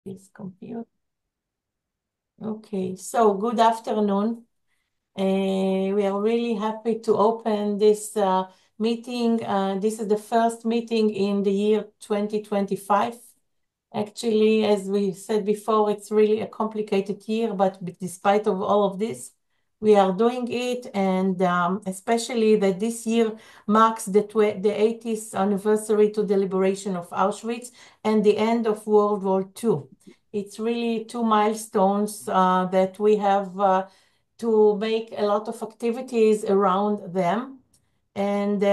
This computer. Okay, so good afternoon. We are really happy to open this meeting. This is the first meeting in the year 2025. Actually, as we said before, it's really a complicated year, but despite of all of this, we are doing it, and especially that this year marks the 80th anniversary to the liberation of Auschwitz and the end of World War II. It's really two milestones that we have to make a lot of activities around them. And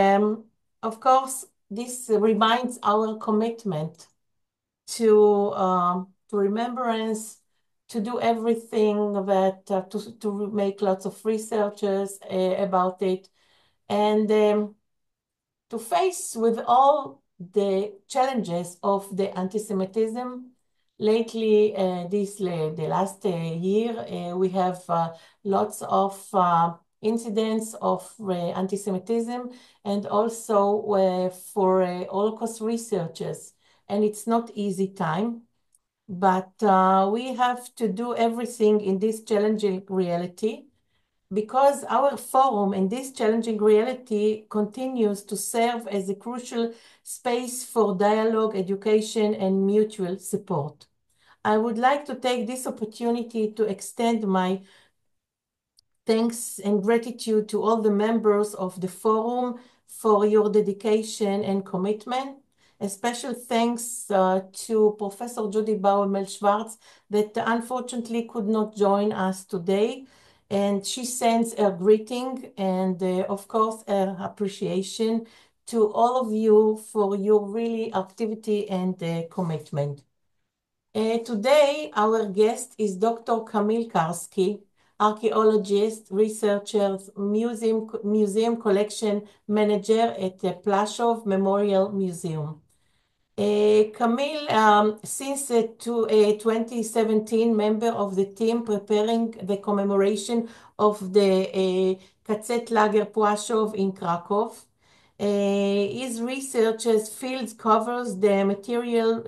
of course, this reminds our commitment to remembrance, to do everything that to make lots of researches about it, and to face with all the challenges of the anti-Semitism. Lately, the last year, we have lots of incidents of anti-Semitism, and also for Holocaust researchers. And it's not easy time, but we have to do everything in this challenging reality, because our forum in this challenging reality continues to serve as a crucial space for dialogue, education, and mutual support. I would like to take this opportunity to extend my thanks and gratitude to all the members of the forum for your dedication and commitment. A special thanks to Professor Judy Bauer-Schwartz that unfortunately could not join us today. And she sends her greeting and, of course, her appreciation to all of you for your really activity and commitment. Today, our guest is Dr. Kamil Karski, archaeologist, researcher, museum collection manager at the Plaszow Memorial Museum. Kamil, since 2017, member of the team preparing the commemoration of the KZ Lager Plaszow in Krakow. His research fields covers the material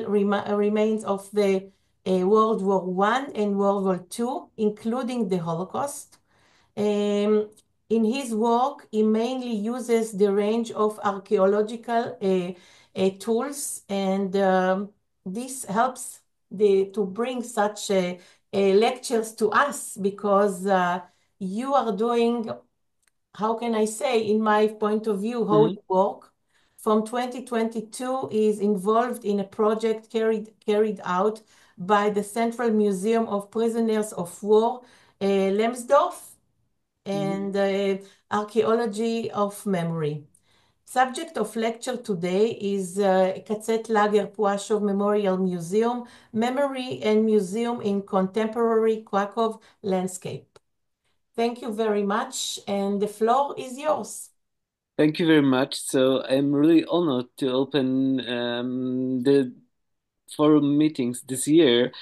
remains of the World War I and World War II, including the Holocaust. In his work, he mainly uses the range of archaeological tools, and this helps to bring such lectures to us, because you are doing, how can I say, in my point of view, holy work. From 2022, he is involved in a project carried out by the Central Museum of Prisoners of War, Lemsdorf, and Archaeology of Memory. Subject of lecture today is KZ Lager Plaszow Memorial Museum, Memory and Museum in Contemporary Krakow Landscape. Thank you very much, and the floor is yours. Thank you very much. So I'm really honored to open the forum meetings this year.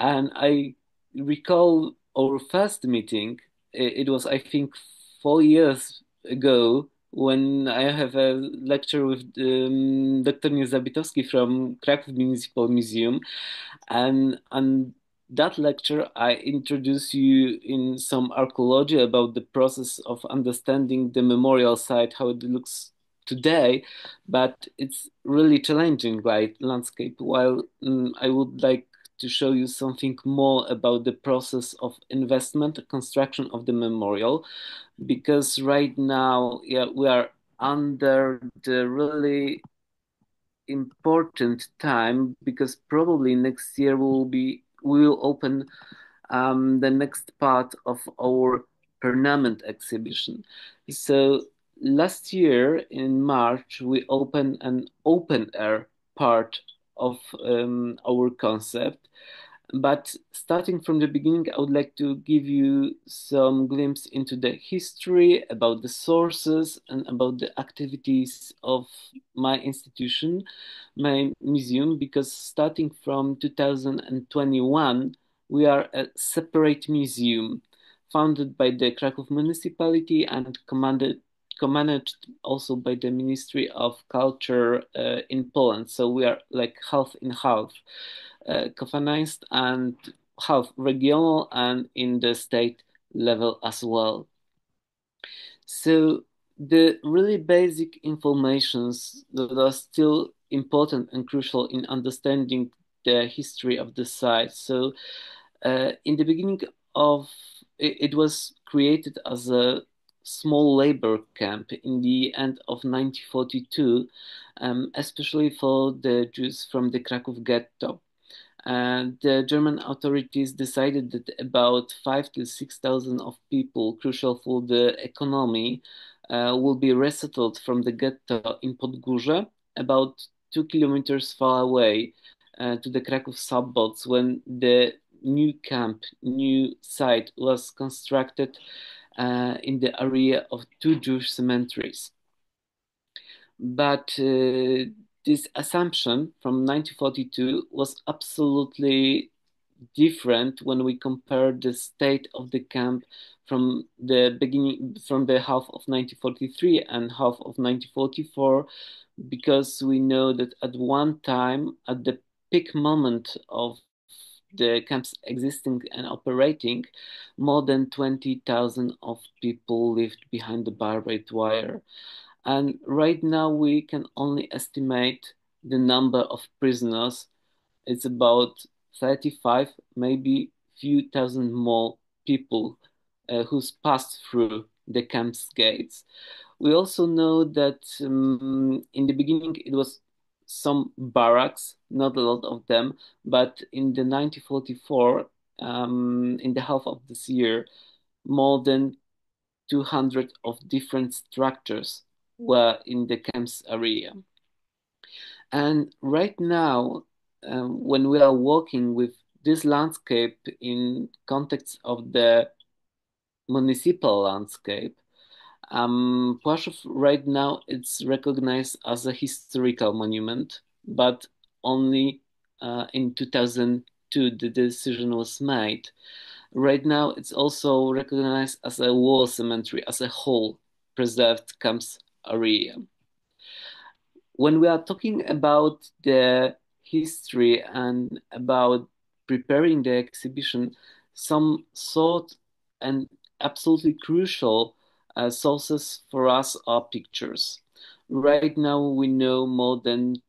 And I recall our first meeting. It was, I think, 4 years ago when I have a lecture with Dr. Zabitowski from Krakow Municipal Museum. And that lecture, I introduce you in some archaeology about the process of understanding the memorial site, how it looks today, but it's really challenging, right, landscape. While I would like to show you something more about the process of investment, construction of the memorial, because right now, yeah, we are under the really important time, because probably next year we will open the next part of our permanent exhibition. So last year in March we opened an open air part of our concept. But starting from the beginning, I would like to give you some glimpse into the history, about the sources, and about the activities of my institution, my museum, because starting from 2021, we are a separate museum founded by the Krakow municipality and co-managed also by the Ministry of Culture in Poland. So we are like half in half, co-financed and half regional and in the state level as well. So the really basic informations that are still important and crucial in understanding the history of the site. So in the beginning of it was created as a small labor camp in the end of 1942, especially for the Jews from the Krakow ghetto. And the German authorities decided that about 5 to 6 thousand of people crucial for the economy will be resettled from the ghetto in Podgórze, about 2 kilometers far away to the Krakow suburbs when the new camp, new site was constructed in the area of two Jewish cemeteries. But this assumption from 1942 was absolutely different when we compare the state of the camp from the beginning, from the half of 1943 and half of 1944, because we know that at one time, at the peak moment of the camps existing and operating, more than 20,000 of people lived behind the barbed wire. And right now we can only estimate the number of prisoners. It's about 35, maybe few thousand more people who's passed through the camp's gates. We also know that in the beginning it was some barracks, not a lot of them, but in the 1944, in the half of this year, more than 200 of different structures were in the camp's area. And right now, when we are working with this landscape in context of the municipal landscape, Plaszow right now it's recognized as a historical monument, but only in 2002 the decision was made. Right now, it's also recognized as a war cemetery, as a whole preserved camps area. When we are talking about the history and about preparing the exhibition, some sort and absolutely crucial sources for us are pictures. Right now, we know more than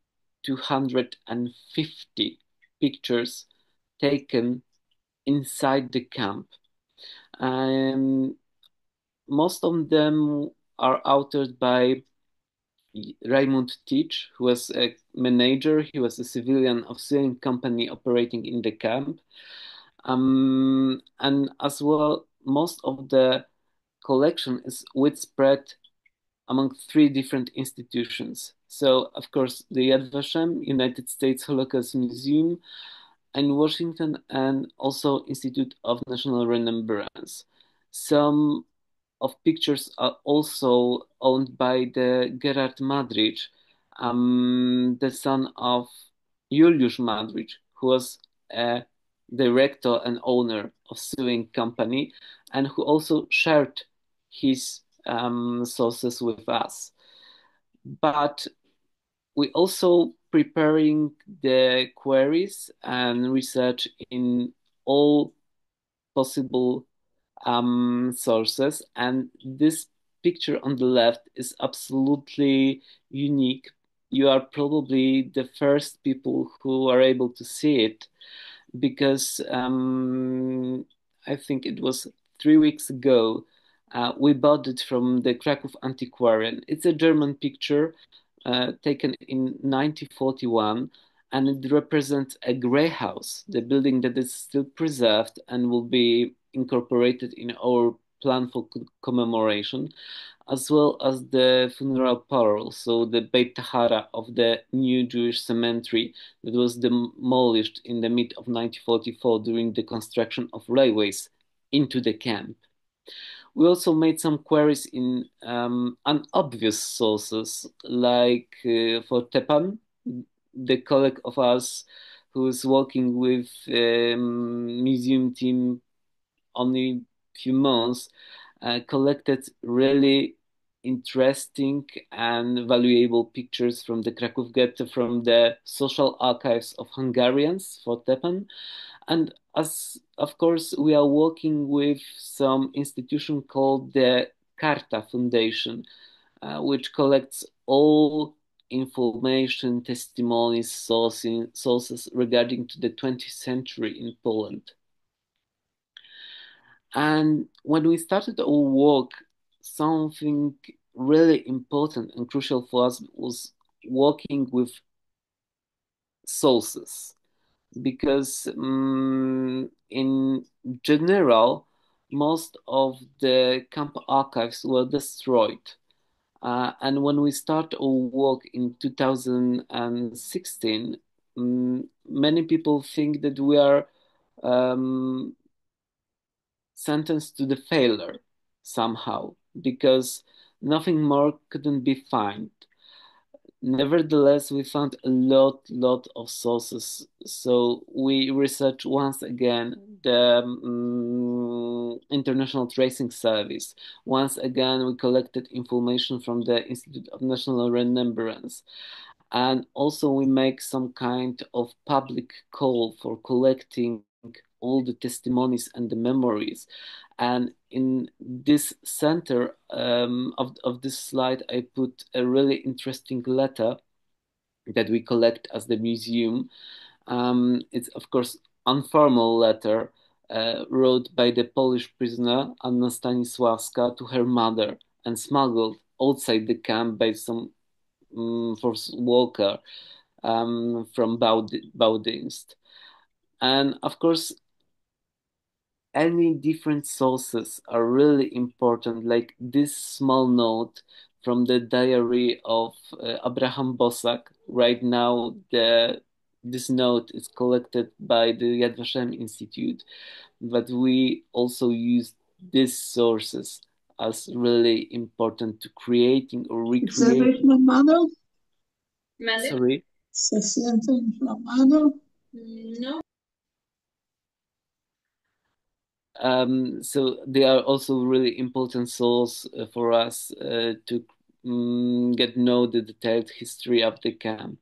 250 pictures taken inside the camp. Um, Most of them are authored by Raymond Teach, who was a manager. He was a civilian of sailing company operating in the camp. And as well, most of the collection is widespread among three different institutions. So, of course, the Yad Vashem, United States Holocaust Museum, in Washington, and also Institute of National Remembrance. Some of pictures are also owned by the Gerard Madrich, the son of Juliusz Madrich, who was a director and owner of sewing company, and who also shared his sources with us. But we also preparing the queries and research in all possible sources, and this picture on the left is absolutely unique. You are probably the first people who are able to see it, because I think it was 3 weeks ago. We bought it from the Krakow antiquarian. It's a German picture taken in 1941, and it represents a grey house, the building that is still preserved and will be incorporated in our plan for commemoration, as well as the funeral parlor, so the Beit Tahara of the new Jewish cemetery that was demolished in the mid of 1944 during the construction of railways into the camp. We also made some queries in unobvious sources, like for Tepan, the colleague of us who is working with museum team only few months, collected really interesting and valuable pictures from the Krakow ghetto, from the social archives of Hungarians for Tepen. And as of course, we are working with some institution called the Karta Foundation, which collects all information, testimonies, sources regarding to the 20th century in Poland. And when we started our work, something really important and crucial for us was working with sources, because in general, most of the camp archives were destroyed. And when we start our work in 2016, many people think that we are um, sentenced to the failure somehow, because nothing more couldn't be found. Nevertheless, we found a lot of sources. So we researched once again the International Tracing Service. Once again, we collected information from the Institute of National Remembrance. And also we make some kind of public call for collecting all the testimonies and the memories. And in this center of this slide, I put a really interesting letter that we collect as the museum. It's of course informal letter wrote by the Polish prisoner Anna Stanisławska to her mother and smuggled outside the camp by some force worker from Baudienst. And of course, any different sources are really important, like this small note from the diary of Abraham Bosak. Right now, this note is collected by the Yad Vashem Institute, but we also use these sources as really important to creating or recreating. Mother? Sorry. Something from mother? So they are also really important source for us to get know the detailed history of the camp.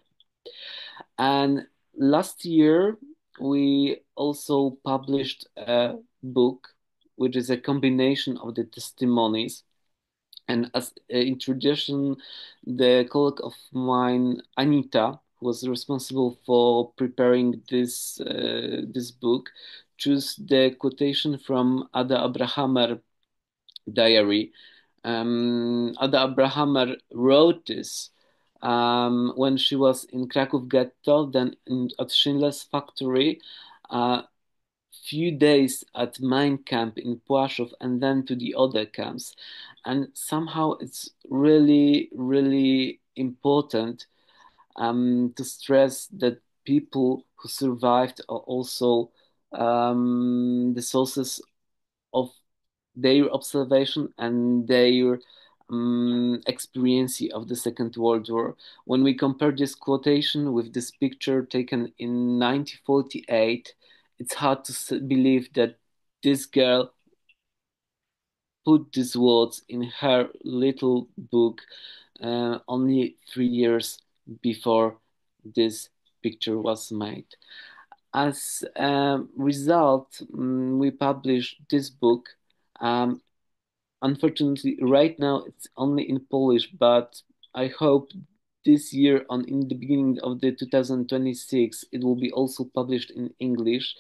And last year we also published a book, which is a combination of the testimonies. And as in tradition, the colleague of mine, Anita, who was responsible for preparing this book, chose the quotation from Ada Abrahamer diary. Ada Abrahamer wrote this when she was in Krakow ghetto, then at Schindler's factory, few days at mine camp in Plaszow, and then to the other camps. And somehow it's really important to stress that people who survived are also the sources of their observation and their experience of the Second World War. When we compare this quotation with this picture taken in 1948, it's hard to believe that this girl put these words in her little book only 3 years before this picture was made. As a result, we published this book. Um, Unfortunately, right now it's only in Polish, but I hope this year, on in the beginning of the 2026, it will be also published in English.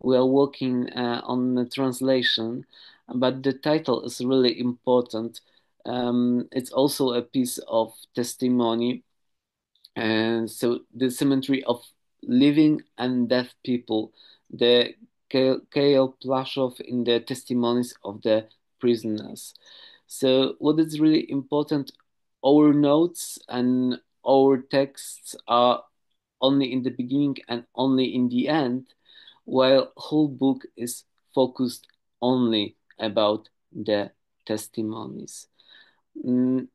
We are working on the translation, but the title is really important. It's also a piece of testimony, and so the cemetery of living and dead people, the K.L. Plaszow in the testimonies of the prisoners. So what is really important, our notes and our texts are only in the beginning and only in the end, while whole book is focused only about the testimonies. Mm,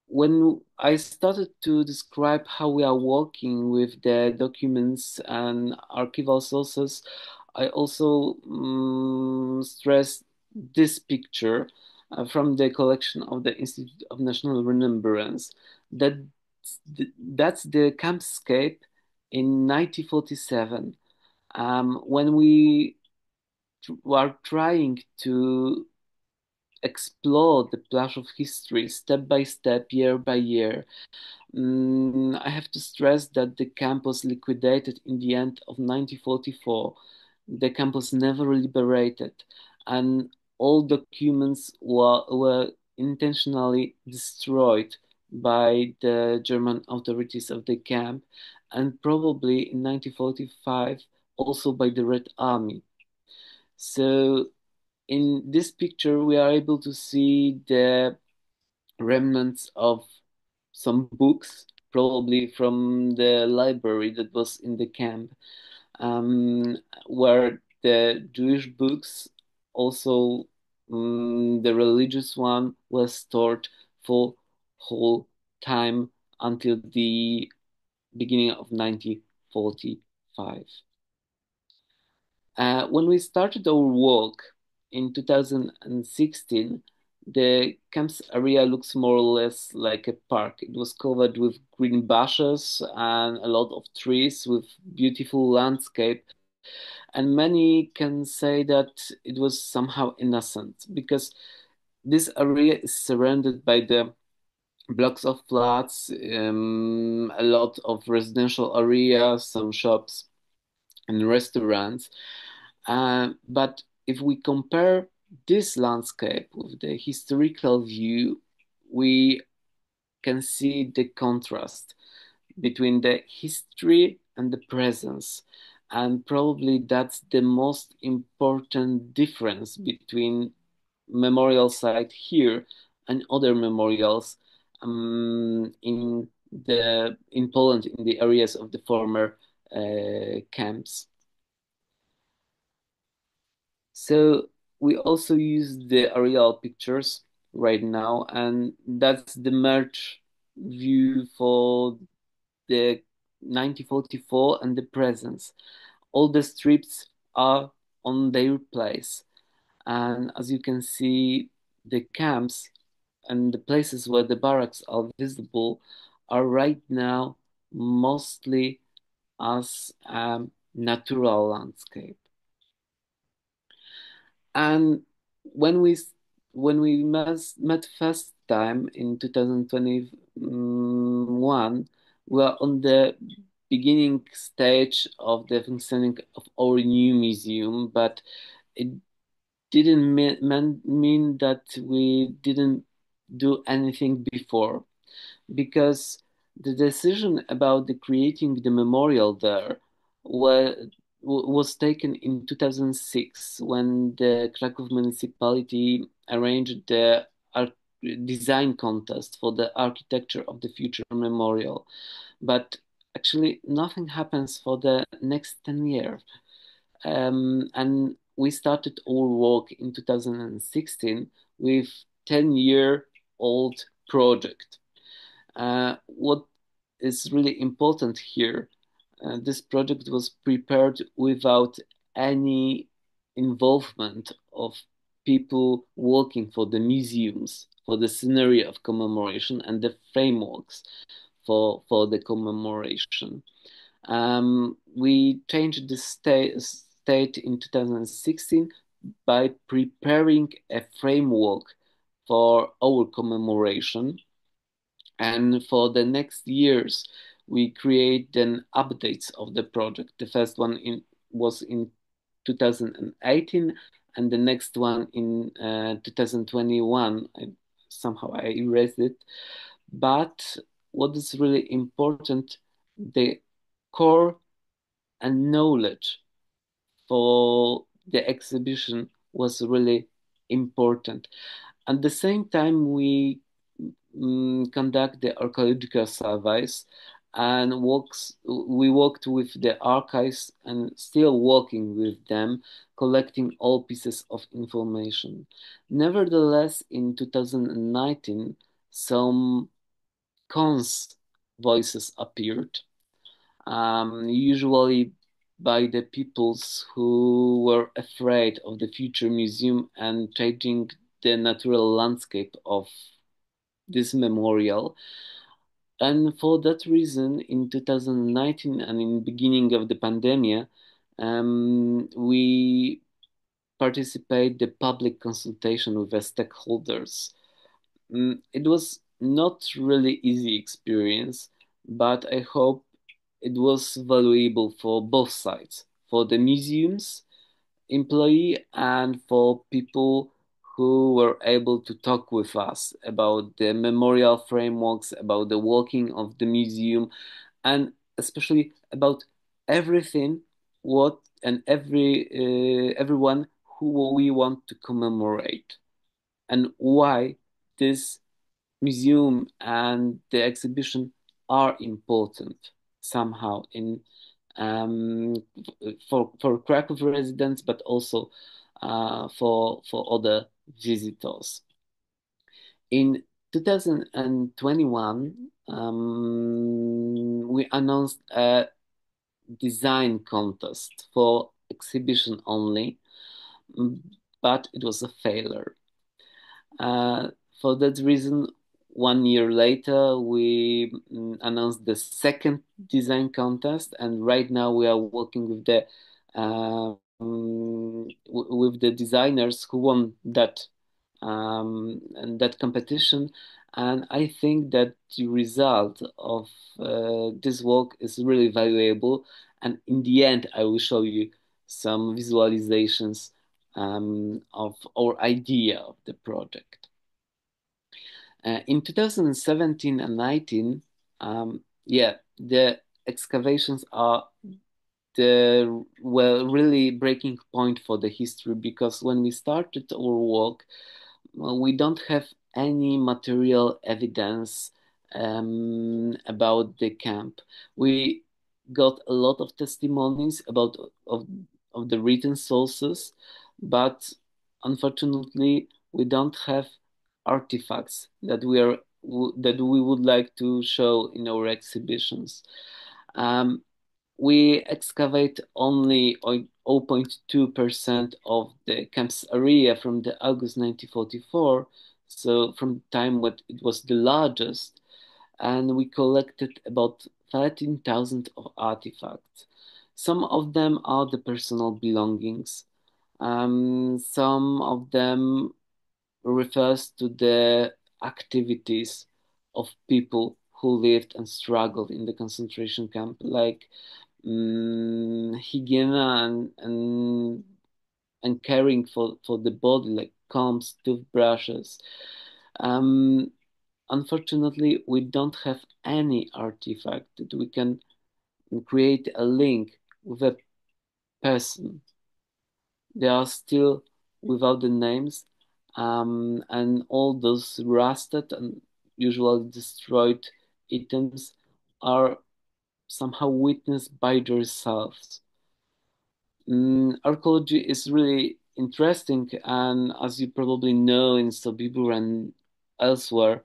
when I started to describe how we are working with the documents and archival sources, I also stressed this picture. from the collection of the Institute of National Remembrance. That that's the campscape in 1947, when we were trying to explore the Plaszow history step by step, year by year. I have to stress that the camp was liquidated in the end of 1944. The camp was never liberated, and all documents were intentionally destroyed by the German authorities of the camp, and probably in 1945 also by the Red Army. So in this picture, we are able to see the remnants of some books, probably from the library that was in the camp, where the Jewish books, also the religious one, was stored for whole time until the beginning of 1945. When we started our walk in 2016, the camp's area looks more or less like a park. It was covered with green bushes and a lot of trees with beautiful landscape. And many can say that it was somehow innocent because this area is surrounded by the blocks of flats, a lot of residential areas, some shops and restaurants. But if we compare this landscape with the historical view, we can see the contrast between the history and the presence. And probably that's the most important difference between memorial site here and other memorials in Poland, in the areas of the former camps. So we also use the aerial pictures right now, and that's the merge view for the 1944 and the presence. All the strips are on their place, and as you can see, the camps and the places where the barracks are visible are right now mostly as a natural landscape. And when we met first time in 2021, we are on the beginning stage of the functioning of our new museum, but it didn't mean that we didn't do anything before, because the decision about the creating the memorial there were, was taken in 2006 when the Krakow municipality arranged the design contest for the architecture of the future memorial. But actually, nothing happens for the next 10 years. And we started our work in 2016 with 10-year-old project. What is really important here, this project was prepared without any involvement of people working for the museums, for the scenery of commemoration and the frameworks for the commemoration. We changed the state in 2016 by preparing a framework for our commemoration. And for the next years, we create then updates of the project. The first one was in 2018, and the next one in 2021. Somehow I erased it. But what is really important, the core and knowledge for the exhibition was really important. At the same time, we conduct the archaeological surveys and we worked with the archives and still working with them, collecting all pieces of information. Nevertheless, in 2019, some cons voices appeared, usually by the peoples who were afraid of the future museum and changing the natural landscape of this memorial. And for that reason, in 2019 and in beginning of the pandemic, we participate the public consultation with the stakeholders. It was not really easy experience, but I hope it was valuable for both sides, for the museums employee and for people who were able to talk with us about the memorial frameworks, about the working of the museum, and especially about everything what and everyone who we want to commemorate and why this museum and the exhibition are important somehow in um, for Krakow residents, but also for other visitors. In 2021, we announced a design contest for exhibition only, mm, but it was a failure. Uh, for that reason, 1 year later, we announced the second design contest, and right now we are working with the with the designers who won that and that competition. And I think that the result of this work is really valuable. And in the end, I will show you some visualizations of our idea of the project. In 2017 and 19, yeah, the excavations are the really breaking point for the history, because when we started our work, we don't have any material evidence about the camp. We got a lot of testimonies of the written sources, but unfortunately, we don't have artifacts that we would like to show in our exhibitions. Um, we excavate only 0.2% of the camp's area from the August 1944, so from the time when it was the largest, and we collected about 13,000 of artifacts. Some of them are the personal belongings. Some of them refers to the activities of people who lived and struggled in the concentration camp, like hygiene and caring for the body, like combs, toothbrushes. Um, Unfortunately, we don't have any artifact that we can create a link with a person. They are still without the names, and all those rusted and usually destroyed items are somehow witnessed by themselves. Archaeology is really interesting, and as you probably know, in Sobibor and elsewhere,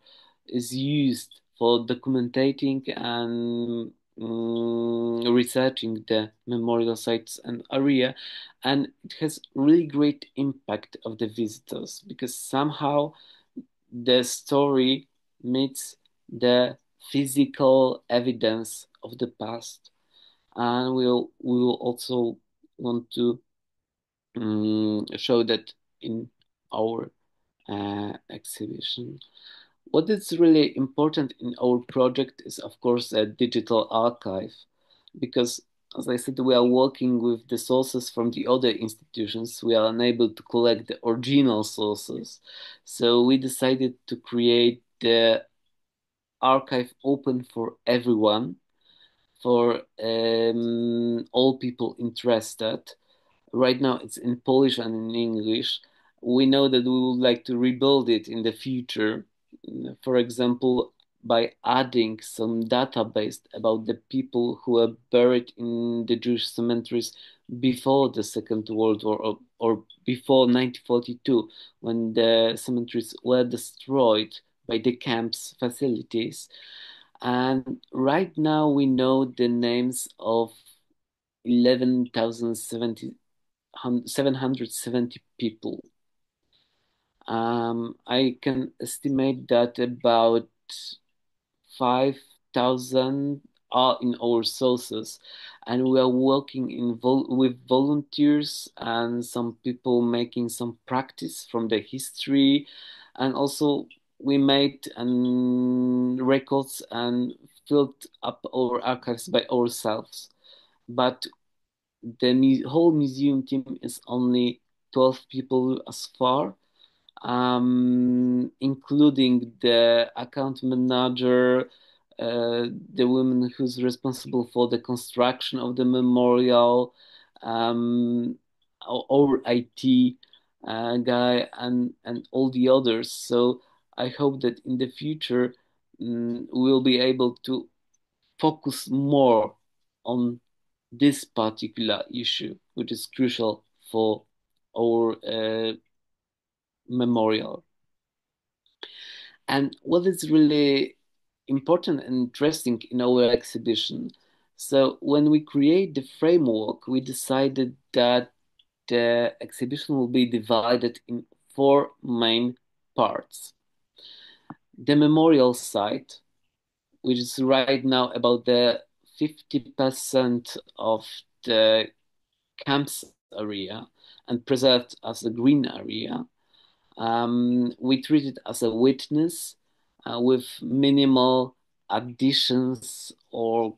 is used for documenting and researching the memorial sites and area, and it has really great impact of the visitors, because somehow the story meets the physical evidence of the past, and we will also want to show that in our exhibition. What is really important in our project is, of course, a digital archive, because, as I said, we are working with the sources from the other institutions. We are unable to collect the original sources, so we decided to create the archive open for everyone, for all people interested. Right now it's in Polish and in English. We know that we would like to rebuild it in the future, for example, by adding some database about the people who were buried in the Jewish cemeteries before the Second World War, or before 1942, when the cemeteries were destroyed by the camp's facilities. And right now we know the names of 11,770 people. I can estimate that about 5,000 are in our sources, and we are working with volunteers and some people making some practice from the history, and also we made records and filled up our archives by ourselves. But the whole museum team is only 12 people as far, including the account manager, the woman who's responsible for the construction of the memorial, our IT guy, and all the others. So I hope that in the future we'll be able to focus more on this particular issue, which is crucial for our memorial. And what is really important and interesting in our exhibition, so when we create the framework, we decided that the exhibition will be divided in four main parts. The memorial site, which is right now about the 50% of the campus area and preserved as a green area. We treat it as a witness with minimal additions or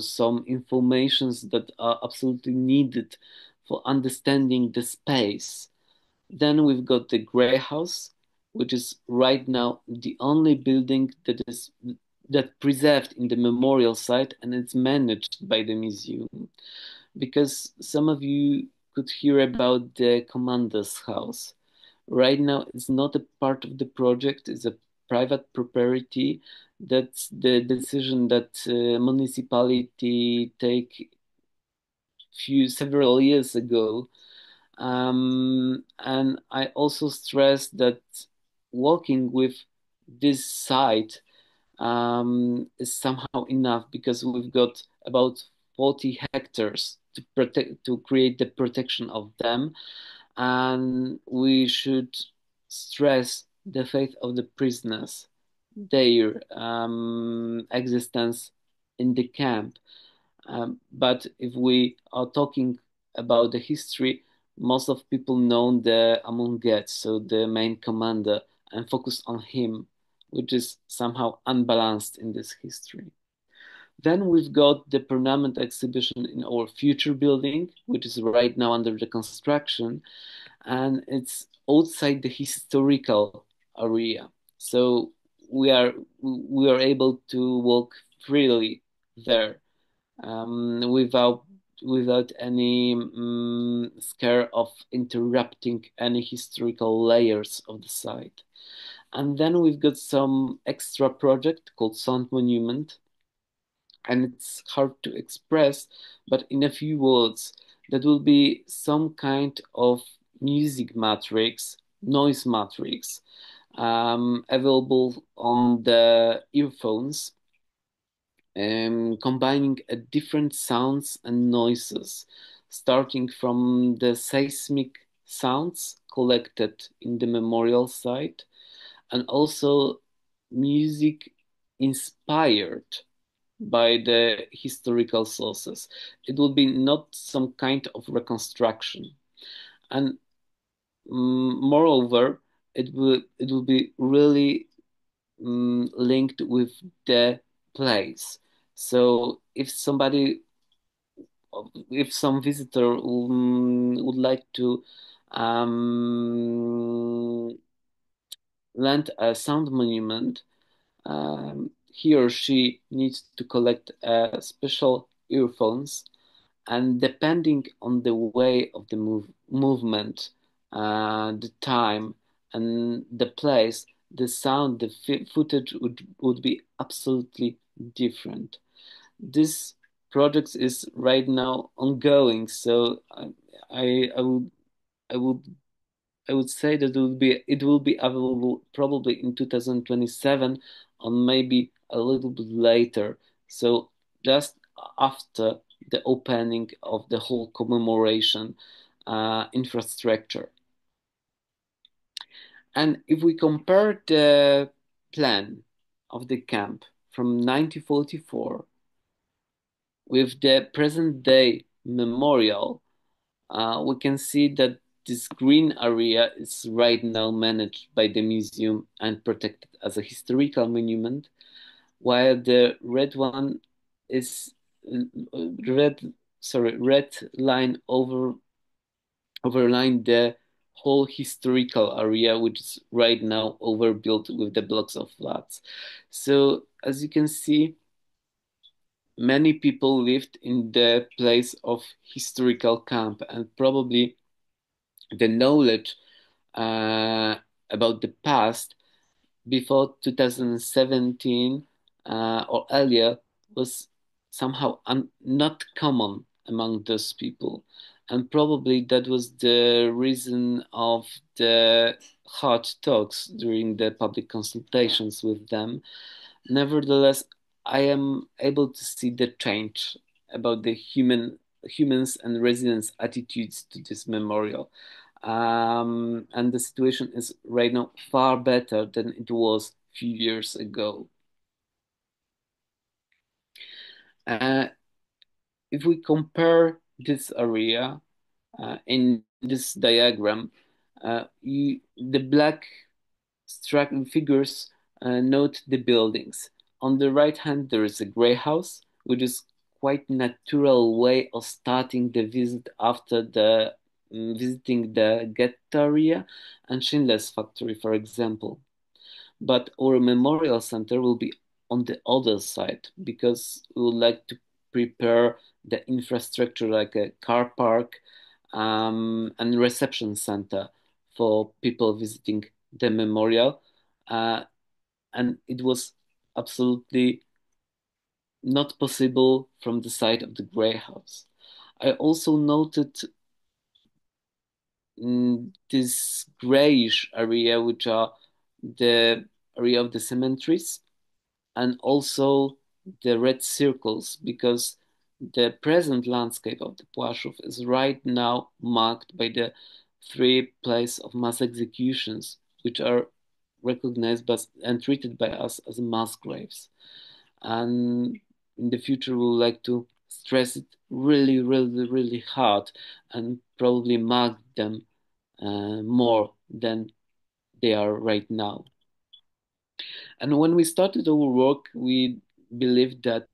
some informations that are absolutely needed for understanding the space. Then we've got the Grey House, which is right now the only building that preserved in the memorial site, and it's managed by the museum. Because some of you could hear about the commander's house. Right now, it's not a part of the project, it's a private property. That's the decision that municipality take several years ago. And I also stress that working with this site is somehow enough, because we've got about 40 hectares to create the protection of them, and we should stress the fate of the prisoners, their existence in the camp. But if we are talking about the history, most of people know the Amun-Get, so the main commander, and focus on him, which is somehow unbalanced in this history. Then we've got the permanent exhibition in our future building, which is right now under the construction, and it's outside the historical area. So we are able to walk freely there, without any scare of interrupting any historical layers of the site. And then we've got some extra project called Sound Monument, and it's hard to express, but in a few words, that will be some kind of music matrix, noise matrix, available on the earphones, combining different sounds and noises, starting from the seismic sounds collected in the memorial site, and also music inspired by the historical sources. It will be not some kind of reconstruction, and moreover, it will be really linked with the place. So if some visitor would like to land a sound monument, he or she needs to collect special earphones, and depending on the way of the movement, the time, and the place, the sound, the footage would be absolutely different. This project is right now ongoing, so I would I would I would say that it will be available probably in 2027, or maybe a little bit later. So just after the opening of the whole commemoration infrastructure. And if we compare the plan of the camp from 1944 with the present day memorial, we can see that this green area is right now managed by the museum and protected as a historical monument, while the red one is red line overline the whole historical area, which is right now overbuilt with the blocks of flats. So as you can see, many people lived in the place of historical camp, and probably the knowledge about the past before 2017 or earlier was somehow not common among those people. And probably that was the reason of the hard talks during the public consultations with them. Nevertheless, I am able to see the change about the humans and residents' attitudes to this memorial. And the situation is right now far better than it was a few years ago. Uh, if we compare this area in this diagram, the black figures note the buildings. On the right hand, there is a grey house, which is quite natural way of starting the visit after the visiting the ghetto area and Schindler's factory, for example. But our memorial center will be on the other side because we would like to prepare the infrastructure like a car park and reception center for people visiting the memorial. Uh, and it was absolutely not possible from the side of the Grey House. I also noted this grayish area, which are the area of the cemeteries, and also the red circles, because the present landscape of the Plaszow is right now marked by the three places of mass executions, which are recognized and treated by us as mass graves. And in the future, we would like to stress it really, really, really hard and probably mark them more than they are right now. And when we started our work, we believed that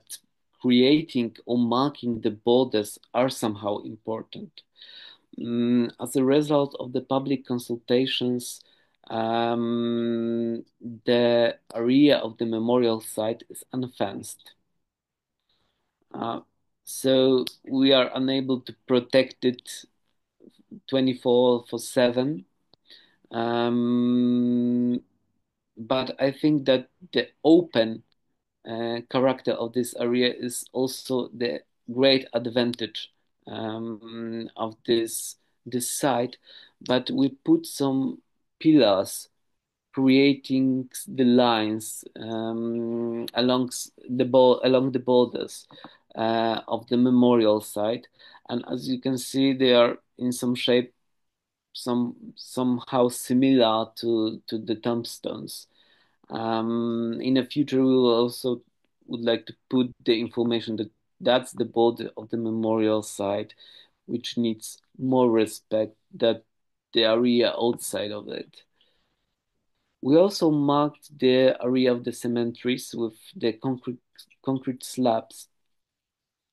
creating or marking the borders are somehow important. As a result of the public consultations, the area of the memorial site is unfenced. Uh, so we are unable to protect it 24/7. Um, but I think that the open character of this area is also the great advantage of this site. But we put some pillars creating the lines along the borders of the memorial site, and as you can see, they are in some shape somehow similar to the tombstones. In the future, we will also would like to put the information that that's the border of the memorial site, which needs more respect than the area outside of it. We also marked the area of the cemeteries with the concrete slabs,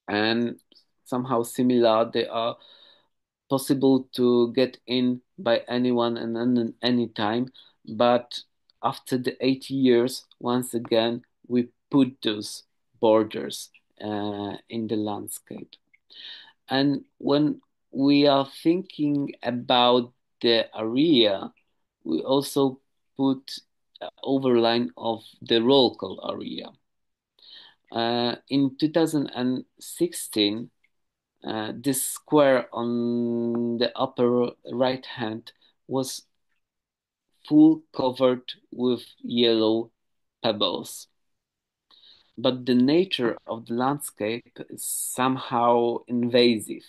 and somehow similar. They are possible to get in by anyone and any time. But after the 80 years, once again, we put those borders in the landscape. And when we are thinking about the area, we also put overline of the roll call area. In 2016, this square on the upper right hand was full covered with yellow pebbles. But the nature of the landscape is somehow invasive.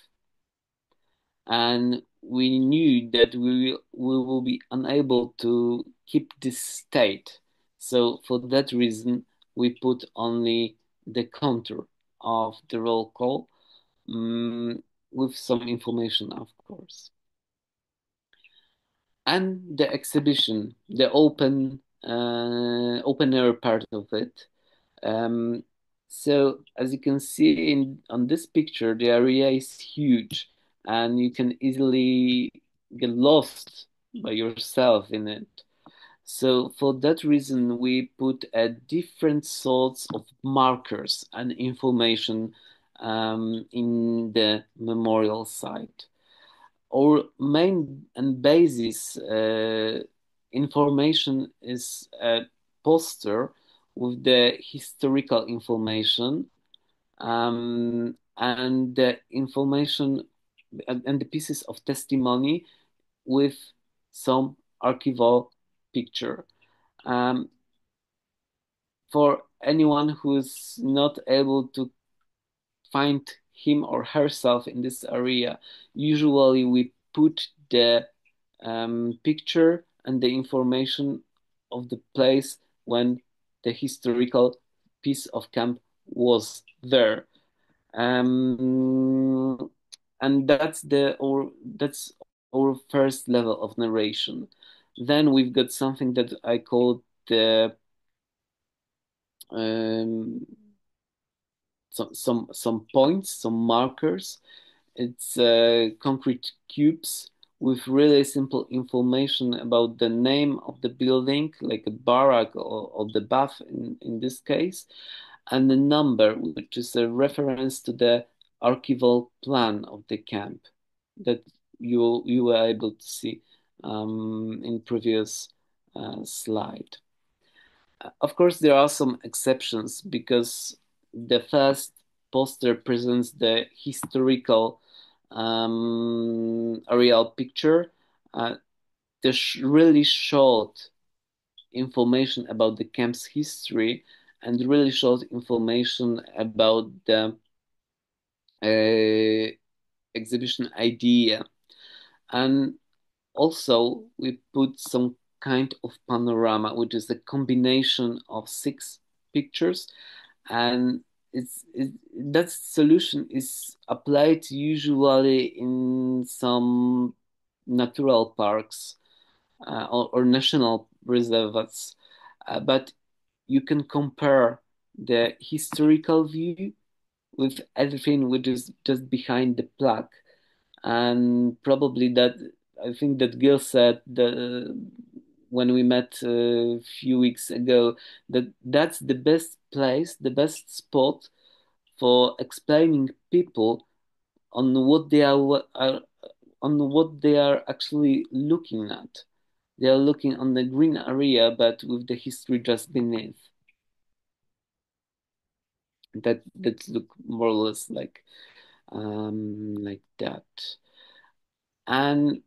and we knew that we will be unable to keep this state. So for that reason, we put only the contour of the roll call, with some information, of course. And the exhibition, the open air part of it. Um, so as you can see on this picture, the area is huge, and you can easily get lost by yourself in it. So for that reason, we put different sorts of markers and information in the memorial site. Our main and basis information is a poster with the historical information, and the information and the pieces of testimony with some archival picture. Um, for anyone who is not able to find him or herself in this area, usually we put the picture and the information of the place when the historical piece of camp was there. Um, and that's our first level of narration. Then we've got something that I call the um, some points, some markers. It's concrete cubes with really simple information about the name of the building, like a barrack or the bath in this case, and the number, which is a reference to the archival plan of the camp that you were able to see in previous slide. Of course, there are some exceptions because the first poster presents the historical aerial picture. The really short information about the camp's history and really short information about the uh, exhibition idea. And also, we put some kind of panorama, which is a combination of 6 pictures, and that solution is applied usually in some natural parks or national reserves, but you can compare the historical view with everything which is just behind the plaque, and probably that I think that Gil said that when we met a few weeks ago, that that's the best place, the best spot for explaining people on what they are actually looking at. They are looking on the green area, but with the history just beneath. That look more or less like that. And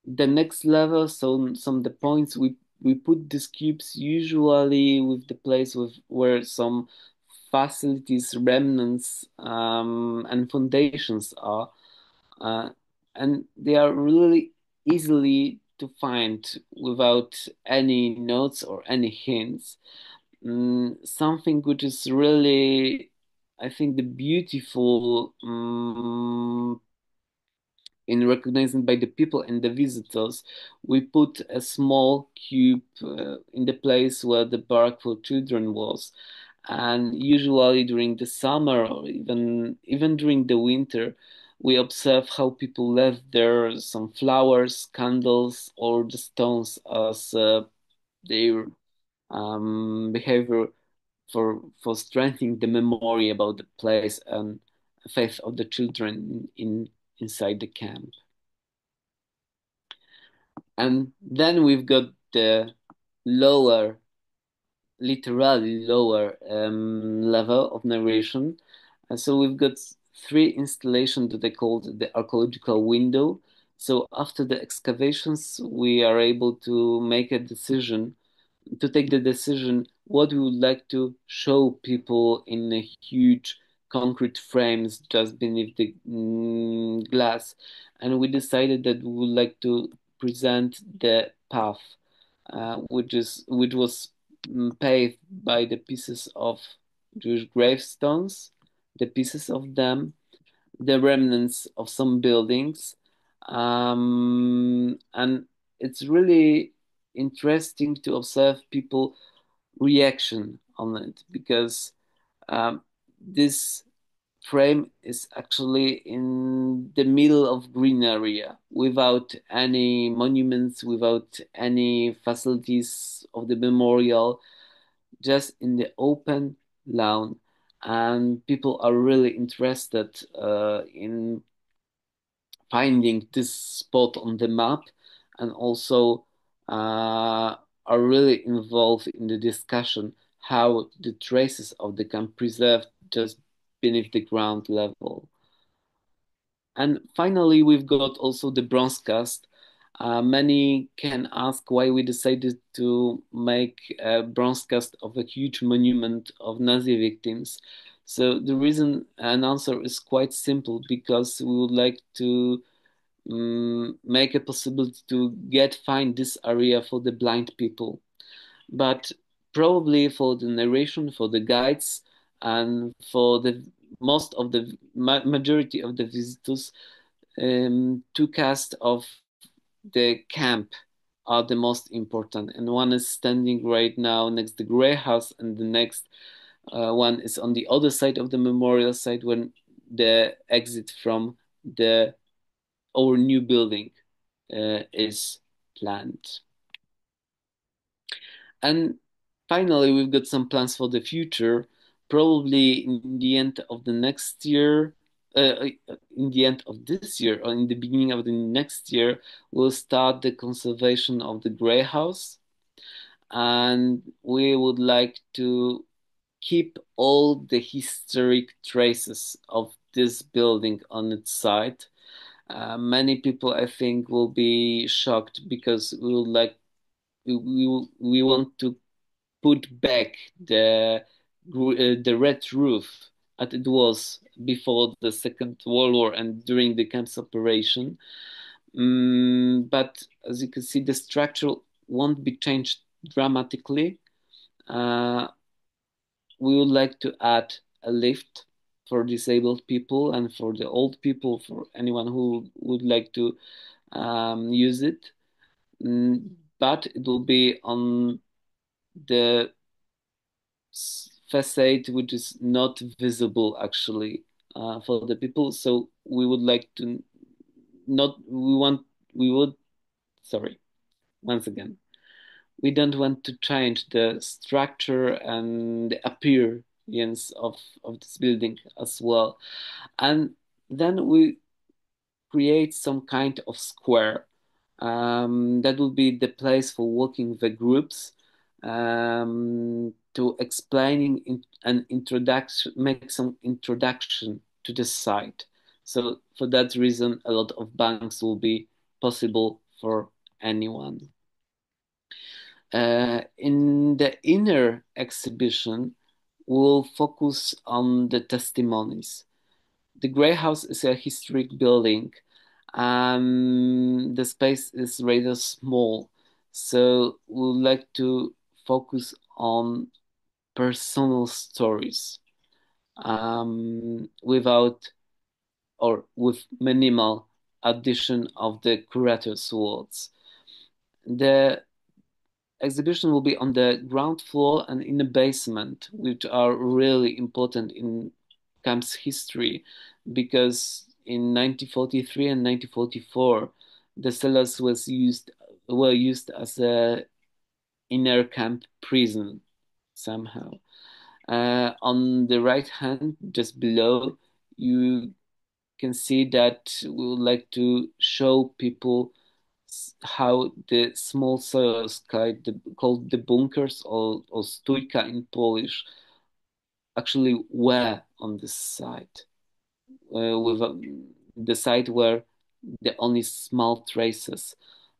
the next level, so some of the points we put these cubes usually with the place with where some facilities, remnants, and foundations are, uh, and they are really easily to find without any notes or any hints. Something which is really, I think, the beautiful in recognizing by the people and the visitors, we put a small cube in the place where the barrack for children was. And usually during the summer or even during the winter, we observe how people left there some flowers, candles, or the stones as their behavior for strengthening the memory about the place and faith of the children inside the camp. And then we've got the lower, literally lower level of narration. And so we've got 3 installations that I called the archaeological window. So after the excavations, we are able to make a decision, to take the decision what we would like to show people in a huge concrete frames just beneath the glass, and we decided that we would like to present the path, which was paved by the pieces of Jewish gravestones, the pieces of them, the remnants of some buildings, and it's really interesting to observe people reaction on it because this frame is actually in the middle of green area without any monuments, without any facilities of the memorial, just in the open lawn. And people are really interested in finding this spot on the map, and also are really involved in the discussion how the traces of the camp preserved just beneath the ground level. And finally, we've got also the bronze cast. Many can ask why we decided to make a bronze cast of a huge monument of Nazi victims. So the reason and answer is quite simple, because we would like to make a possibility to find this area for the blind people. But probably for the narration, for the guides, and for the most of the majority of the visitors, two casts of the camp are the most important, and one is standing right now next to the Grey House, and the next one is on the other side of the memorial site when the exit from the our new building is planned. And finally, we've got some plans for the future. Probably in the end of the next year, in the end of this year, or in the beginning of the next year, we'll start the conservation of the Grey House. And we would like to keep all the historic traces of this building on its site. Many people, I think, will be shocked because we want to put back the red roof as it was before the Second World War and during the camp's operation. But as you can see, the structure won't be changed dramatically. We would like to add a lift for disabled people and for the old people, for anyone who would like to use it. But it will be on the facade which is not visible actually for the people. So we would like to not, we want, we would, sorry, once again, we don't want to change the structure and the appearance of this building as well. And then we create some kind of square that will be the place for working the groups, to explaining an introduction, make some introduction to the site. So for that reason, a lot of banks will be possible for anyone. In the inner exhibition, we'll focus on the testimonies. The Grey House is a historic building. The space is rather small, so we would like to focus on personal stories without or with minimal addition of the curator's words. The exhibition will be on the ground floor and in the basement, which are really important in camp's history, because in 1943 and 1944, the cellars were used as a inner camp prison somehow. On the right hand, just below, you can see that we would like to show people how the small cellars called the bunkers, or stójka in Polish, actually were on this site, with the site where the only small traces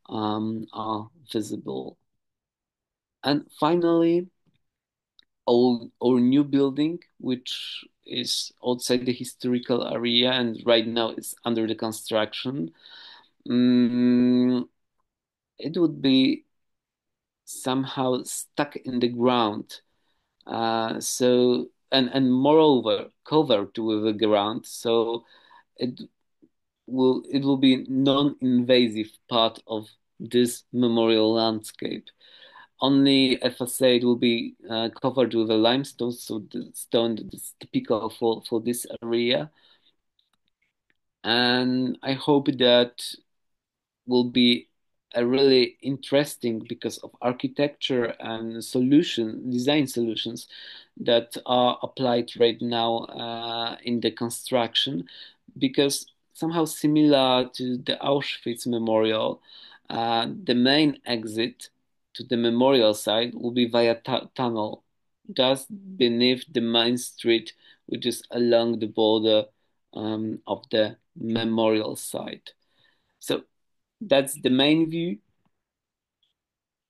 are visible. And finally, our new building, which is outside the historical area and right now is under the construction. Mm, it would be somehow stuck in the ground. And moreover covered with the ground, so it it will be non-invasive part of this memorial landscape. Only a facade will be covered with a limestone, so the stone that is typical for this area. And I hope that will be a really interesting because of architecture and design solutions that are applied right now in the construction, because somehow similar to the Auschwitz memorial, the main exit to the memorial site will be via tunnel just beneath the main street, which is along the border of the memorial site. So that's the main view,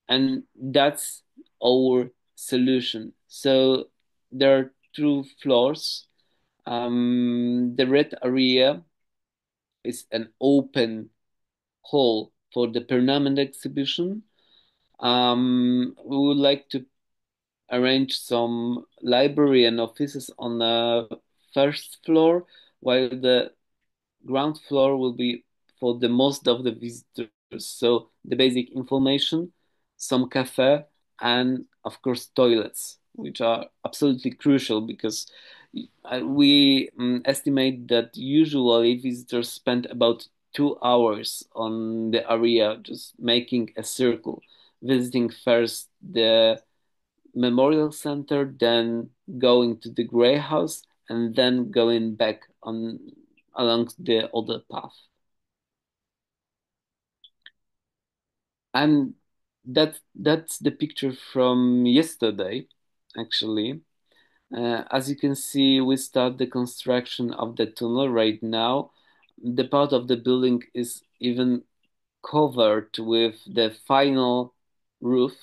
and that's our solution. So there are two floors. The red area is an open hall for the permanent exhibition. We would like to arrange some library and offices on the first floor, while the ground floor will be for the most of the visitors. So the basic information, some cafe, and of course toilets, which are absolutely crucial because we estimate that usually visitors spend about 2 hours on the area just making a circle, visiting first the memorial center, then going to the Grey House, and then going back on along the other path. And that's the picture from yesterday, actually. As you can see, we start the construction of the tunnel right now. The part of the building is even covered with the final roof.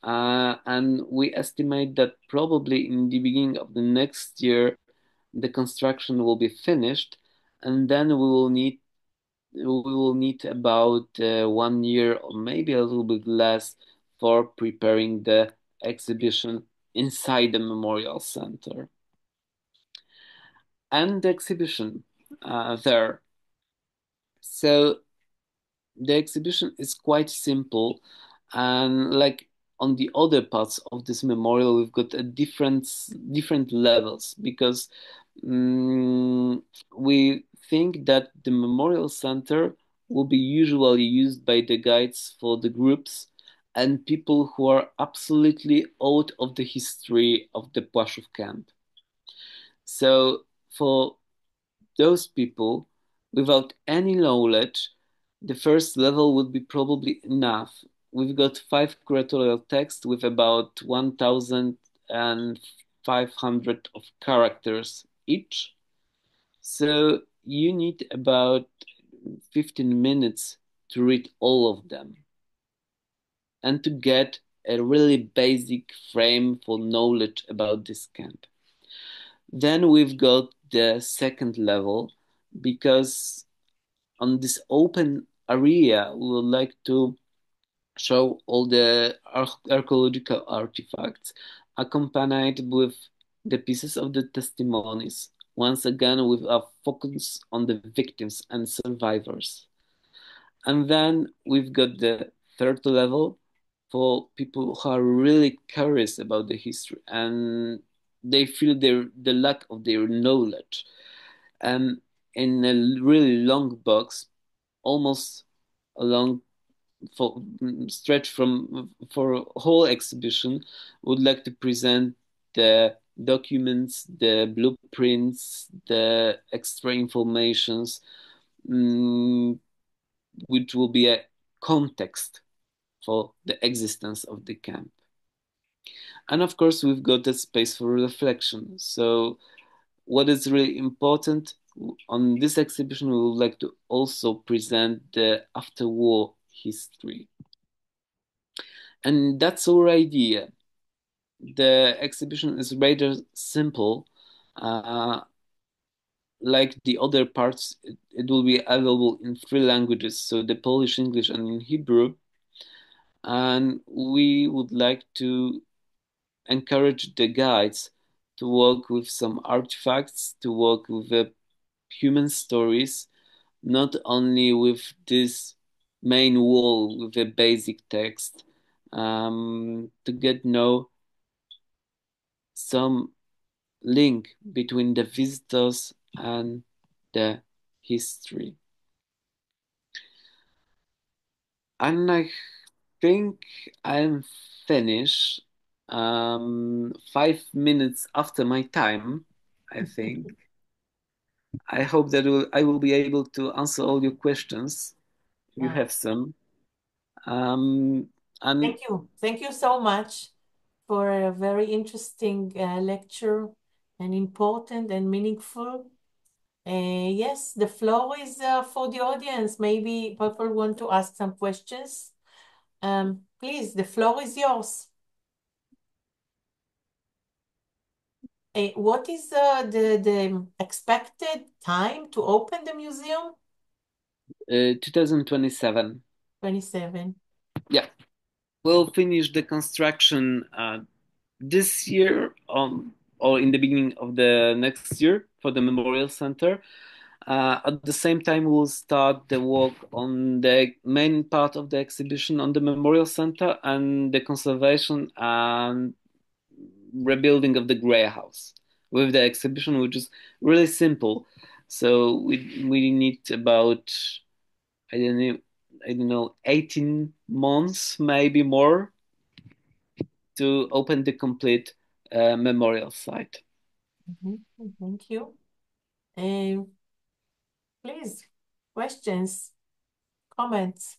And we estimate that probably in the beginning of the next year, the construction will be finished, and then we will need about 1 year or maybe a little bit less for preparing the exhibition inside the memorial center. And the exhibition there. So the exhibition is quite simple, and like on the other parts of this memorial, we've got a different levels because mm we think that the memorial center will be usually used by the guides for the groups and people who are absolutely out of the history of the Plaszow camp. So for those people without any knowledge, the first level would be probably enough. We've got five curatorial texts with about 1,500 of characters each. So you need about 15 minutes to read all of them and to get a really basic frame for knowledge about this camp. Then we've got the second level, because on this open area, we would like to show all the archaeological artifacts accompanied with the pieces of the testimonies, once again with a focus on the victims and survivors. And then we've got the third level for people who are really curious about the history and they feel the lack of their knowledge. And in a really long box, almost along for stretch from for a whole exhibition, would like to present the documents, the blueprints, the extra informations, mm, which will be a context for the existence of the camp. And of course, we've got the space for reflection. So, what is really important on this exhibition, we would like to also present the after-war history. And that's our idea. the exhibition is rather simple. Uh, like the other parts, it will be available in three languages, so the Polish, English, and in Hebrew. And we would like to encourage the guides to work with some artifacts, to work with the human stories, not only with this main wall with a basic text, to get know some link between the visitors and the history. And I think I'm finished 5 minutes after my time, I think. I hope that I will be able to answer all your questions if you Yeah. have some. Um, and Thank you. Thank you so much for a very interesting lecture and important and meaningful. Yes, the floor is for the audience. Maybe people want to ask some questions. Please, the floor is yours. What is the expected time to open the museum? 2027. 27. Yeah, we'll finish the construction this year or in the beginning of the next year for the Memorial Center. At the same time, we'll start the work on the main part of the exhibition on the Memorial Center and the conservation and rebuilding of the Grey House with the exhibition, which is really simple. So we need about I don't know 18 months, maybe more, to open the complete memorial site. Mhm. Thank you. Um, please, questions, comments.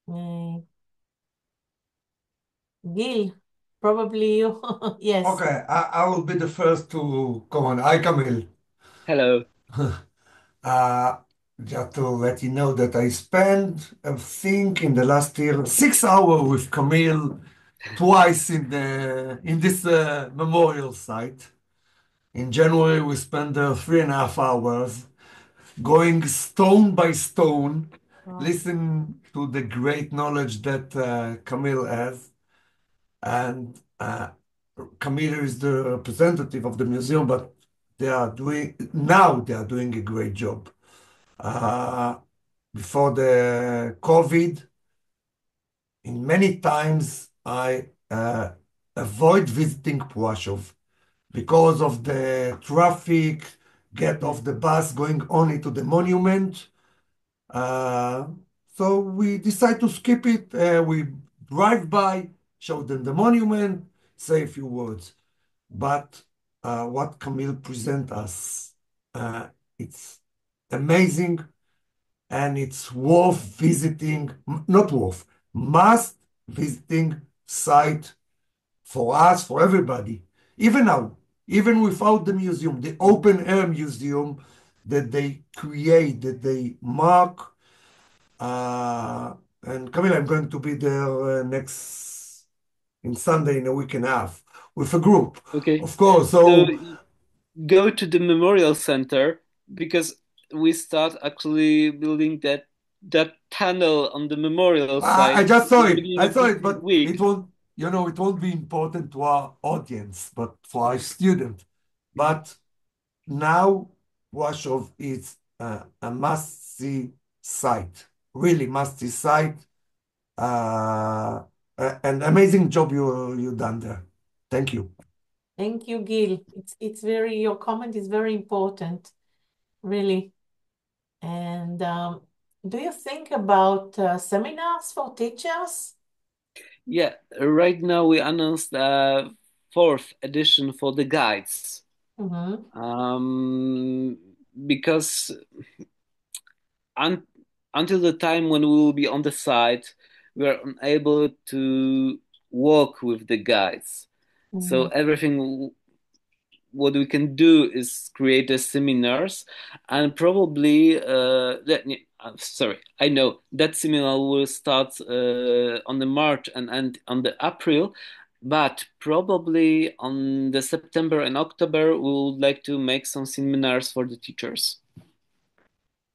Uh, Gil, probably you. Yes. Okay, I will be the first to comment. Hi, Kamil. Hello. Uh, just to let you know that I spent, I think, in the last year 6 hours with Kamil twice in this memorial site. In January, we spent 3.5 hours going stone by stone, Wow. listen to the great knowledge that Kamil has, and Kamil is the representative of the museum, but they are doing a great job. Uh, Before the COVID, in many times I avoid visiting Plaszow because of the traffic, get Mhm. off the bus going only to the monument. Uh, so we decide to skip it. We drive by, show them the monument, say a few words. But what Camille present us, uh, it's amazing and it's worth visiting, not worth, must visiting site for us, for everybody. Even now, even without the museum, the Mhm. open air museum that they create, that they mark. Uh, and Camille, I'm going to be there next in Sunday in a week and a half with a group, Okay. of course. So So go to the memorial center because we start actually building that tunnel on the memorial I site just saw in the it. beginning I of saw this it, but it week. won't, it won't be important to our audience, but for our student. But now, Warsaw is a must-see site, really must-see site. An amazing job you done there. Thank you. Thank you, Gil. It's very, your comment is very important, really. And do you think about seminars for teachers? Yeah, right now we announced fourth edition for the guides. Mm-hmm. Um, because un until the time when we will be on the site, we are unable to work with the guides. So Mm-hmm. everything what we can do is create the seminars and probably sorry, I know that seminar will start on the March and end on the April, but probably on the September and October we would like to make some seminars for the teachers.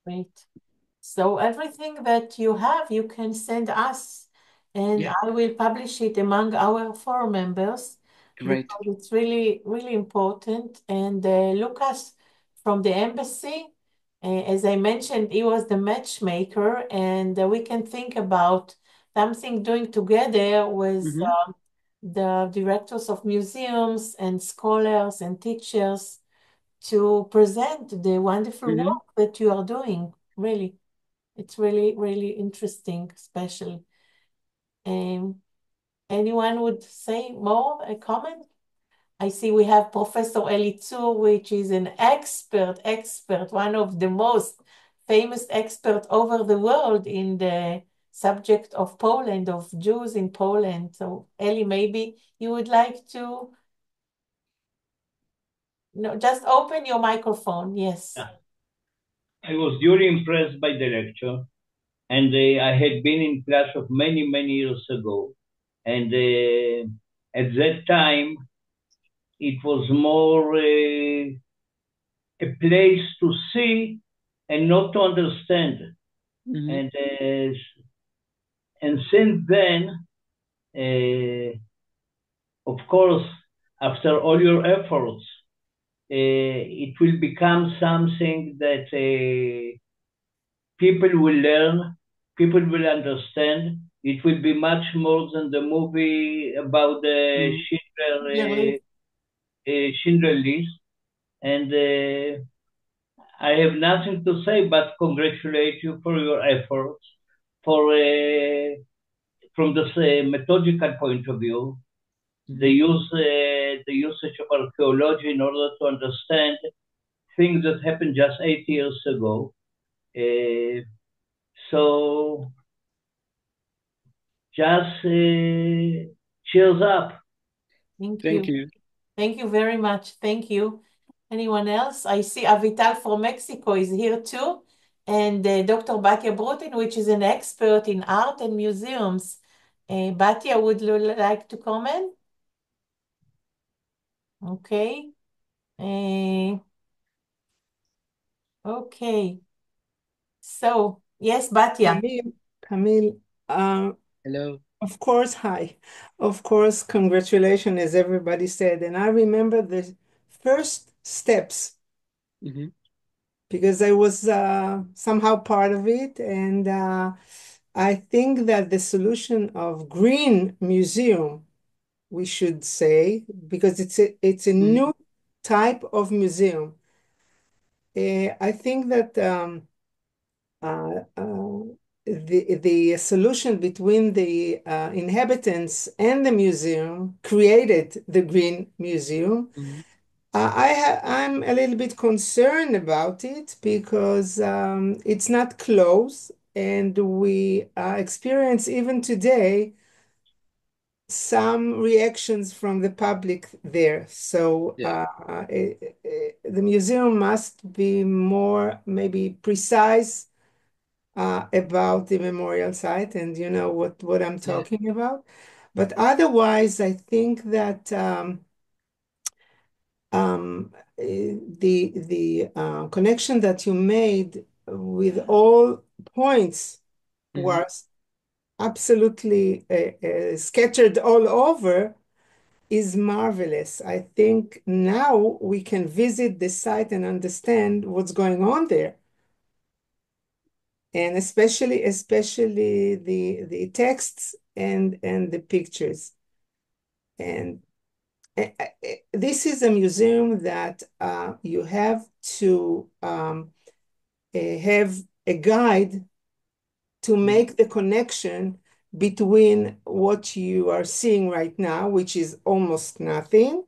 Great. So everything that you have, you can send us, and Yeah, I will publish it among our forum members great. because it's really, really important. And Lucas from the embassy, as I mentioned, he was the matchmaker, and we can think about something doing together with Mm-hmm. the directors of museums and scholars and teachers to present the wonderful Mm-hmm. work that you are doing. Really, it's really, really interesting, especially. Um, Anyone would say more, a comment? I see we have Professor Elitzur, which is an expert, one of the most famous experts over the world in the subject of Poland, of Jews in Poland. So, Eli, maybe you would like to, no, just open your microphone. Yes. Yeah. I was duly impressed by the lecture, and I had been in Plaszow many, many years ago. And at that time, it was more a place to see and not to understand. Mm-hmm. And since then, of course, after all your efforts, it will become something that people will learn, people will understand. It will be much more than the movie about the Mm-hmm. Schindler List. And I have nothing to say but congratulate you for your efforts. For from the methodical point of view, the usage of archaeology in order to understand things that happened just 8 years ago. So just cheers up. Thank Thank you. you. Thank you very much. Thank you. Anyone else? I see Avital from Mexico is here too. And Dr. Batya Brutin, which is an expert in art and museums. Batya, would you like to comment? Okay. Uh, okay. So, yes, Batya. Kamil, Hello. of course, hi. Of course, congratulations, as everybody said. And I remember the first steps Mm-hmm. because I was somehow part of it. And I think that the solution of green museum, we should say, because it's a Mm-hmm. new type of museum. I think that the solution between the inhabitants and the museum created the Green Museum. Mm-hmm. I'm a little bit concerned about it because it's not close, and we experience even today some reactions from the public there. So Yeah. the museum must be more maybe precise about the memorial site, and you know what I'm Yeah. talking about. But otherwise, I think that the connection that you made with all points Mm-hmm. was absolutely scattered all over is marvelous. I think now we can visit the site and understand what's going on there. And especially the texts and the pictures. And this is a museum that you have to have a guide to make the connection between what you are seeing right now, which is almost nothing,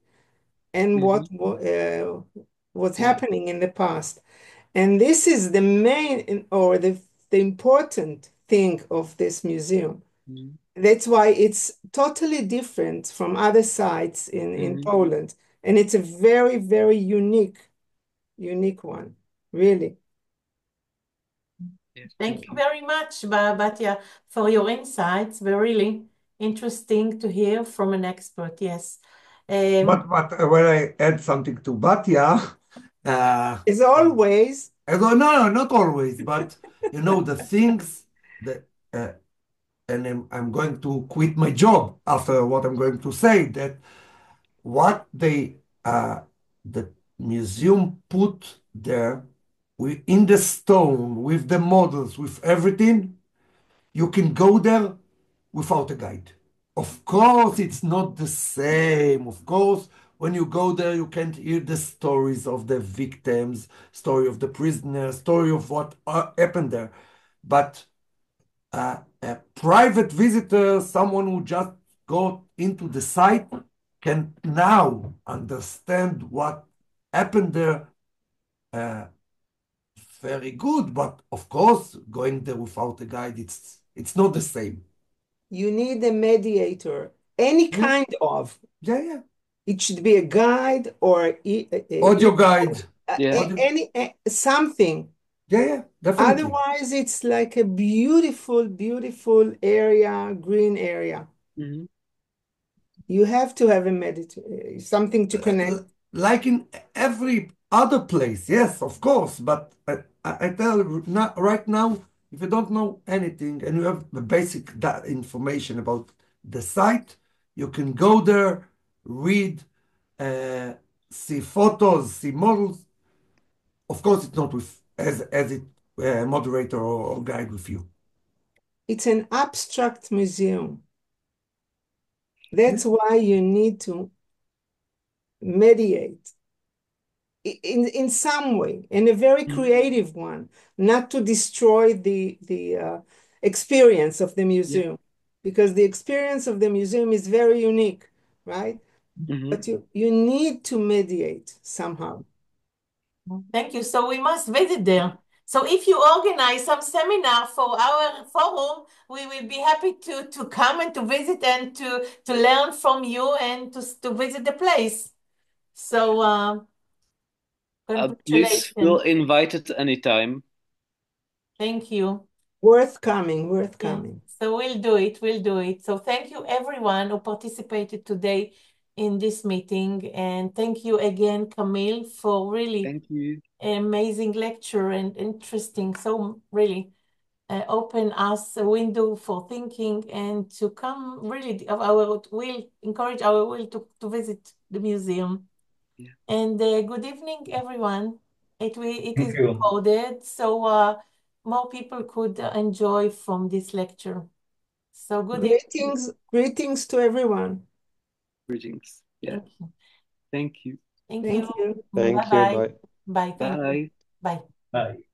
and Mm-hmm. what's Yeah. happening in the past. And this is the main or the important thing of this museum. Mm-hmm. That's why it's totally different from other sites in Mm-hmm. Poland. And it's a very, very unique one, really. Yeah, Thank thank you you. very much, Batya, for your insights. They're really interesting to hear from an expert. Yes. But when I add something to Batya, As always, no, not always, but the things that, and I'm going to quit my job after what I'm going to say, that what the museum put there in the stone, with the models, with everything, you can go there without a guide. Of course, it's not the same. Of course, when you go there, you can't hear the stories of the victims, story of the prisoners, story of what happened there. But a private visitor, someone who just got into the site, can now understand what happened there very good. But of course, going there without a guide, it's not the same. you need a mediator, any Yeah, kind of. yeah, yeah. It should be a guide or Audio guide. Yeah. Audio. something. Yeah, yeah, definitely. Otherwise, it's like a beautiful, beautiful area, green area. Hmm. You have to have a meditator, something to connect. Like in every other place, yes, of course. But I tell you right now, if you don't know anything and you have the basic information about the site, you can go there, read, uh, see photos, see models. Of course, it's not with as it moderator or guide with you. It's an abstract museum. Yeah. That's why you need to mediate in some way, in a very creative one, not to destroy the experience of the Yeah. museum, because the experience of the museum is very unique, right? Hmm. But you need to mediate somehow. Thank you. So we must visit there. So if you organize some seminar for our forum, we will be happy to come and to visit and to learn from you and to visit the place. So Please feel congratulations. invited anytime. Thank you. Worth coming, worth Yeah. coming. So we'll do it. We'll do it. So thank you everyone who participated today in this meeting. And thank you again, Kamil, for really Thank you. amazing lecture and interesting. So really open us a window for thinking and to come really of our will, encourage our will to visit the museum. Yeah. And good evening, everyone. It Thank is you. recorded, so more people could enjoy from this lecture. So good evening. Greetings to everyone. Greetings. Yeah. Thank you. Thank you. Thank you. Thank you. Thank you. Bye-bye. Bye. Bye. Thank you. Bye. Bye. Bye.